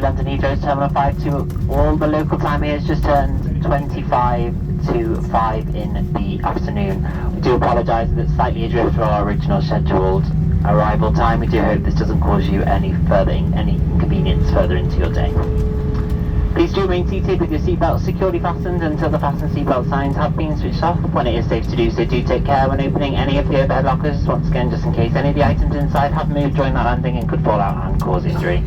London Heathrow's Terminal 5 to all. The local time here has just turned 25 to 5 in the afternoon. We do apologise that it's slightly adrift from our original scheduled arrival time. We do hope this doesn't cause you any inconvenience further into your day. Please do remain seated with your seatbelt securely fastened until the fasten seatbelt signs have been switched off. When it is safe to do so, do take care when opening any of the overhead lockers, once again just in case any of the items inside have moved during that landing and could fall out and cause injury.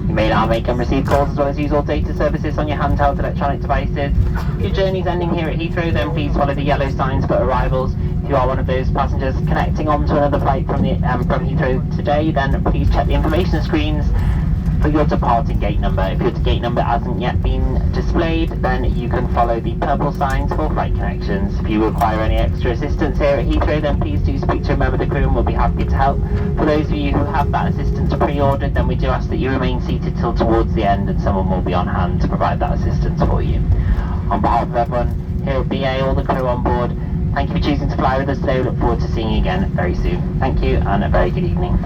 You may now make and receive calls as well as use all data services on your handheld electronic devices. If your journey is ending here at Heathrow, then please follow the yellow signs for arrivals. If you are one of those passengers connecting on to another flight from Heathrow today, then please check the information screens for your departing gate number. If your gate number hasn't yet been displayed, then you can follow the purple signs for flight connections. If you require any extra assistance here at Heathrow, then please do speak to a member of the crew and we'll be happy to help. For those of you who have that assistance pre-ordered, then we do ask that you remain seated till towards the end and someone will be on hand to provide that assistance for you. On behalf of everyone here at BA, all the crew on board, thank you for choosing to fly with us today. We look forward to seeing you again very soon. Thank you and a very good evening.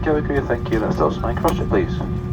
Joe, thank you. That's Delta 9. Cross it, please.